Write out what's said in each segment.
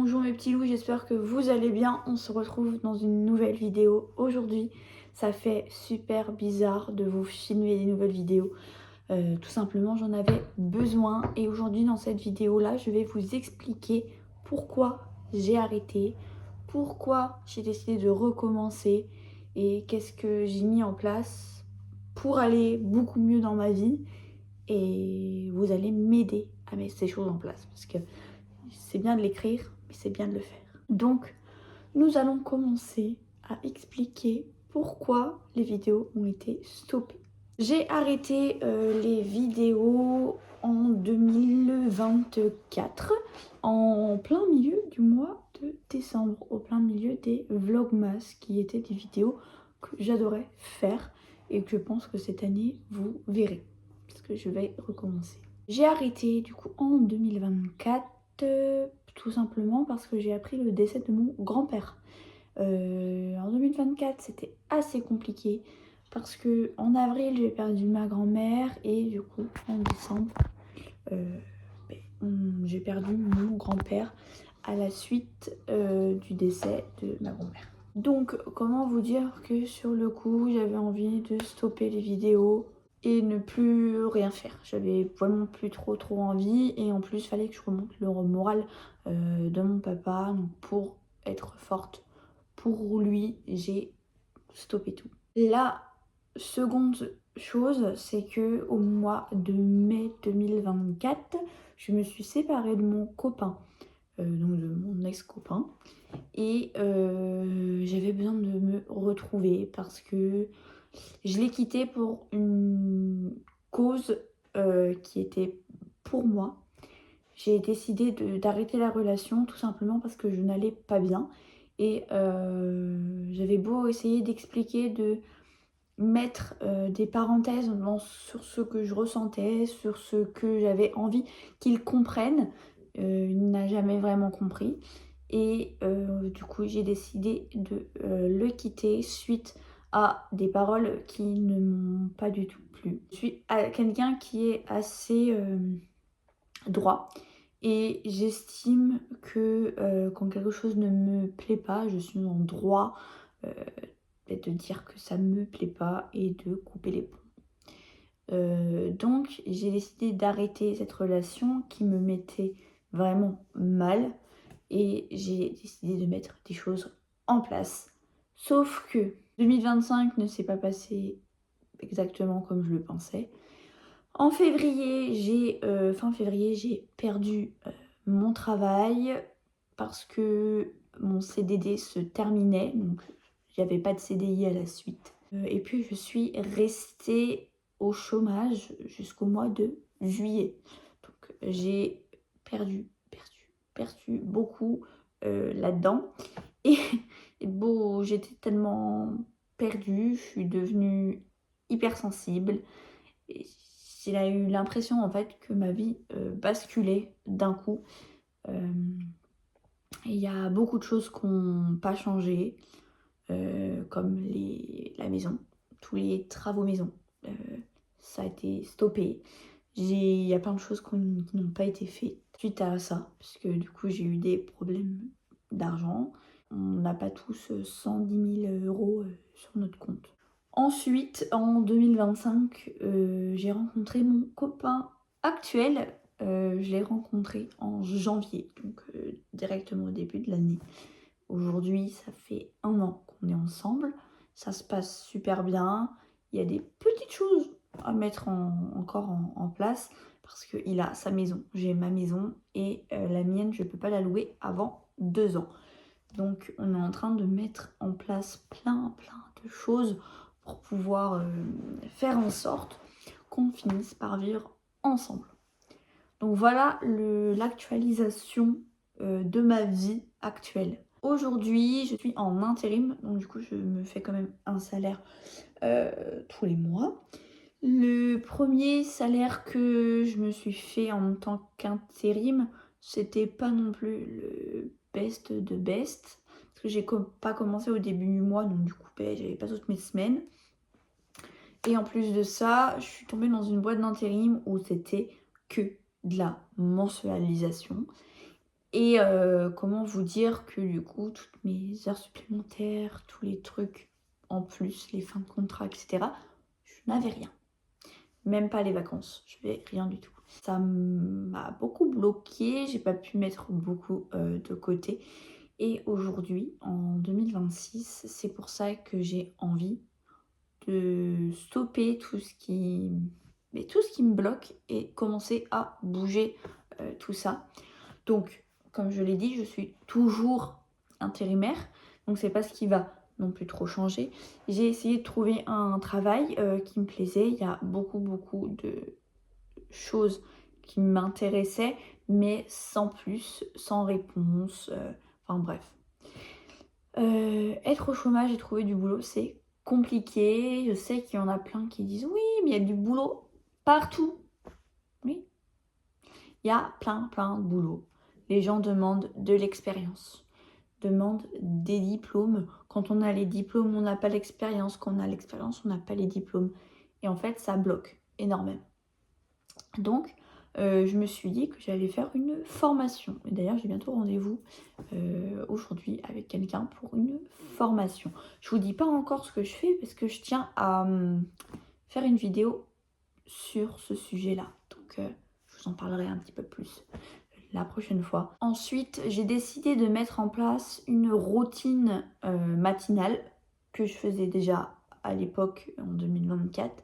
Bonjour mes petits loups, j'espère que vous allez bien. On se retrouve dans une nouvelle vidéo aujourd'hui. Ça fait super bizarre de vous filmer des nouvelles vidéos. Tout simplement, j'en avais besoin. Et aujourd'hui, dans cette vidéo-là, je vais vous expliquer pourquoi j'ai arrêté, pourquoi j'ai décidé de recommencer et qu'est-ce que j'ai mis en place pour aller beaucoup mieux dans ma vie. Et vous allez m'aider à mettre ces choses en place parce que c'est bien de l'écrire, mais c'est bien de le faire. Donc, nous allons commencer à expliquer pourquoi les vidéos ont été stoppées. J'ai arrêté les vidéos en 2024, en plein milieu du mois de décembre, au plein milieu des vlogmas, qui étaient des vidéos que j'adorais faire et que je pense que cette année vous verrez, parce que je vais recommencer. J'ai arrêté du coup en 2024, tout simplement parce que j'ai appris le décès de mon grand-père. En 2024, c'était assez compliqué parce que en avril, j'ai perdu ma grand-mère et du coup, en décembre, j'ai perdu mon grand-père à la suite du décès de ma grand-mère. Donc, comment vous dire que sur le coup, j'avais envie de stopper les vidéos et ne plus rien faire. J'avais vraiment plus trop envie et en plus, il fallait que je remonte le moral de mon papa. Donc, pour être forte pour lui, j'ai stoppé tout. La seconde chose, c'est que au mois de mai 2024, je me suis séparée de mon copain, donc de mon ex-copain, et j'avais besoin de me retrouver parce que je l'ai quitté pour une cause qui était pour moi. J'ai décidé d'arrêter la relation tout simplement parce que je n'allais pas bien. Et j'avais beau essayer d'expliquer, de mettre des parenthèses sur ce que je ressentais, sur ce que j'avais envie qu'ils comprennent. Il n'a jamais vraiment compris. Et du coup, j'ai décidé de le quitter suite à des paroles qui ne m'ont pas du tout plu. Je suis quelqu'un qui est assez droit. Et j'estime que quand quelque chose ne me plaît pas, je suis en droit de dire que ça ne me plaît pas et de couper les ponts. Donc j'ai décidé d'arrêter cette relation qui me mettait vraiment mal et j'ai décidé de mettre des choses en place. Sauf que 2025 ne s'est pas passé exactement comme je le pensais. En février, fin février, j'ai perdu mon travail parce que mon CDD se terminait, donc j'avais pas de CDI à la suite. Et puis je suis restée au chômage jusqu'au mois de juillet. Donc j'ai perdu beaucoup là-dedans. Et, bon, j'étais tellement perdue, je suis devenue hypersensible. Et j'ai eu l'impression en fait que ma vie basculait d'un coup. Il y a beaucoup de choses qui n'ont pas changé, comme la maison, tous les travaux maison. Euh, Ça a été stoppé. Il y a plein de choses qui n'ont pas été faites suite à ça, parce que du coup j'ai eu des problèmes d'argent. On n'a pas tous 110 000 euros sur notre compte. Ensuite, en 2025, j'ai rencontré mon copain actuel. Je l'ai rencontré en janvier, donc directement au début de l'année. Aujourd'hui, ça fait 1 an qu'on est ensemble. Ça se passe super bien. Il y a des petites choses à mettre encore en place parce qu'il a sa maison, j'ai ma maison et la mienne, je ne peux pas la louer avant 2 ans. Donc on est en train de mettre en place plein de choses pour pouvoir faire en sorte qu'on finisse par vivre ensemble. Donc voilà l'actualisation de ma vie actuelle. Aujourd'hui, je suis en intérim, donc du coup je me fais quand même un salaire tous les mois. Le premier salaire que je me suis fait en tant qu'intérim, c'était pas non plus le best de best. Parce que j'ai pas commencé au début du mois, donc du coup j'avais pas toutes mes semaines. Et en plus de ça, je suis tombée dans une boîte d'intérim où c'était que de la mensualisation. Et comment vous dire que du coup, toutes mes heures supplémentaires, tous les trucs en plus, les fins de contrat, etc., je n'avais rien. Même pas les vacances, je n'avais rien du tout. Ça m'a beaucoup bloquée, j'ai pas pu mettre beaucoup de côté. Et aujourd'hui, en 2026, c'est pour ça que j'ai envie de stopper tout ce qui me bloque et commencer à bouger tout ça. Donc, comme je l'ai dit, je suis toujours intérimaire, donc c'est pas ce qui va non plus trop changer. J'ai essayé de trouver un travail qui me plaisait. Il y a beaucoup de choses qui m'intéressaient, mais sans plus, sans réponse. Enfin bref. Être au chômage et trouver du boulot, c'est compliqué. Je sais qu'il y en a plein qui disent oui, mais il y a du boulot partout. Oui, il y a plein de boulot. Les gens demandent de l'expérience, demandent des diplômes. Quand on a les diplômes, on n'a pas l'expérience. Quand on a l'expérience, on n'a pas les diplômes. Et en fait, ça bloque énormément. Donc, je me suis dit que j'allais faire une formation. Et d'ailleurs, j'ai bientôt rendez-vous aujourd'hui avec quelqu'un pour une formation. Je vous dis pas encore ce que je fais parce que je tiens à faire une vidéo sur ce sujet-là. Donc, je vous en parlerai un petit peu plus la prochaine fois. Ensuite, j'ai décidé de mettre en place une routine matinale que je faisais déjà à l'époque en 2024.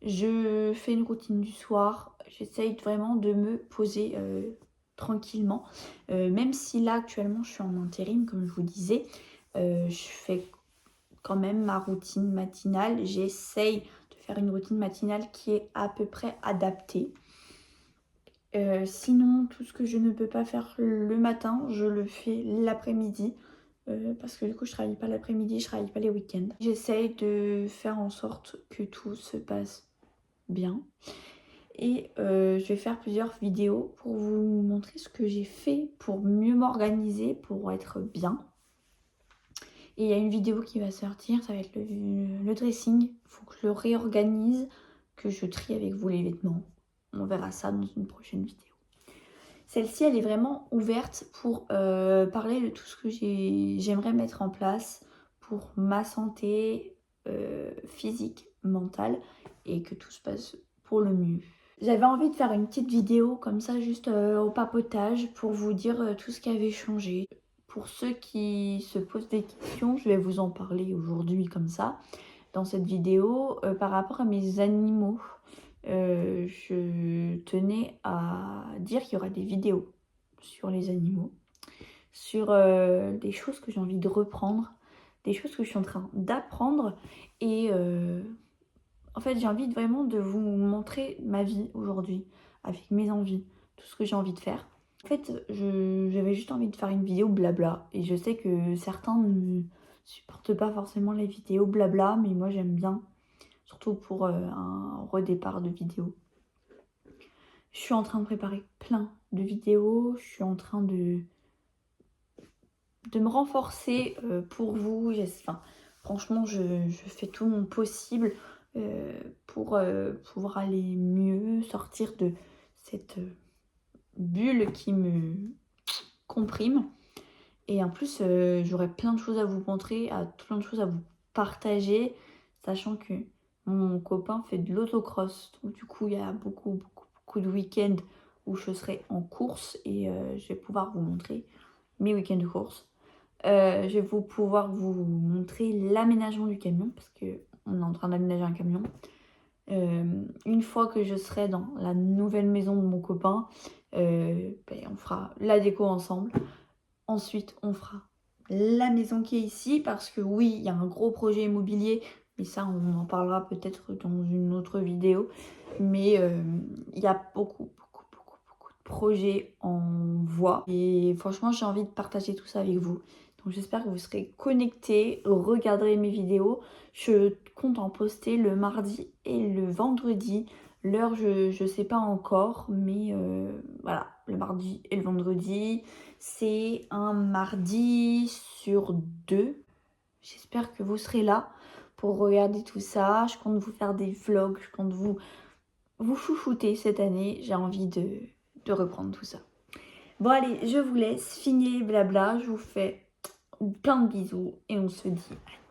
Je fais une routine du soir, j'essaye vraiment de me poser tranquillement. Même si là actuellement je suis en intérim, comme je vous disais, je fais quand même ma routine matinale. J'essaye de faire une routine matinale qui est à peu près adaptée. Sinon, tout ce que je ne peux pas faire le matin, je le fais l'après-midi. Parce que du coup, je travaille pas l'après-midi, je travaille pas les week-ends. J'essaye de faire en sorte que tout se passe bien. Et je vais faire plusieurs vidéos pour vous montrer ce que j'ai fait pour mieux m'organiser, pour être bien. Et il y a une vidéo qui va sortir, ça va être le dressing. Il faut que je le réorganise, que je trie avec vous les vêtements. On verra ça dans une prochaine vidéo. Celle-ci, elle est vraiment ouverte pour parler de tout ce que j'aimerais mettre en place pour ma santé physique, mentale, et que tout se passe pour le mieux. J'avais envie de faire une petite vidéo comme ça, juste au papotage, pour vous dire tout ce qui avait changé. Pour ceux qui se posent des questions, je vais vous en parler aujourd'hui comme ça, dans cette vidéo, par rapport à mes animaux. Je tenais à dire qu'il y aura des vidéos sur les animaux, sur des choses que j'ai envie de reprendre, des choses que je suis en train d'apprendre. Et en fait, j'ai envie vraiment de vous montrer ma vie aujourd'hui, avec mes envies, tout ce que j'ai envie de faire. En fait, j'avais juste envie de faire une vidéo blabla. Et je sais que certains ne supportent pas forcément les vidéos blabla, mais moi j'aime bien, surtout pour un redépart de vidéo. Je suis en train de préparer plein de vidéos, je suis en train de me renforcer pour vous. Enfin, franchement, je fais tout mon possible pour pouvoir aller mieux, sortir de cette bulle qui me comprime. Et en plus, j'aurai plein de choses à vous montrer, plein de choses à vous partager, sachant que mon copain fait de l'autocross. Donc du coup, il y a beaucoup de week-ends où je serai en course et je vais pouvoir vous montrer mes week-ends de course. Je vais pouvoir vous montrer l'aménagement du camion parce qu'on est en train d'aménager un camion. Une fois que je serai dans la nouvelle maison de mon copain, on fera la déco ensemble. Ensuite, on fera la maison qui est ici parce que oui, il y a un gros projet immobilier, mais ça, on en parlera peut-être dans une autre vidéo. Mais il y a beaucoup de projets en voie. Et franchement, j'ai envie de partager tout ça avec vous. Donc j'espère que vous serez connectés, regarderez mes vidéos. Je compte en poster le mardi et le vendredi. L'heure, je sais pas encore, mais voilà, le mardi et le vendredi. C'est un mardi sur 2. J'espère que vous serez là pour regarder tout ça. Je compte vous faire des vlogs, je compte vous chouchouter cette année. J'ai envie de reprendre tout ça. Bon allez, je vous laisse, fini blabla, je vous fais plein de bisous et on se dit à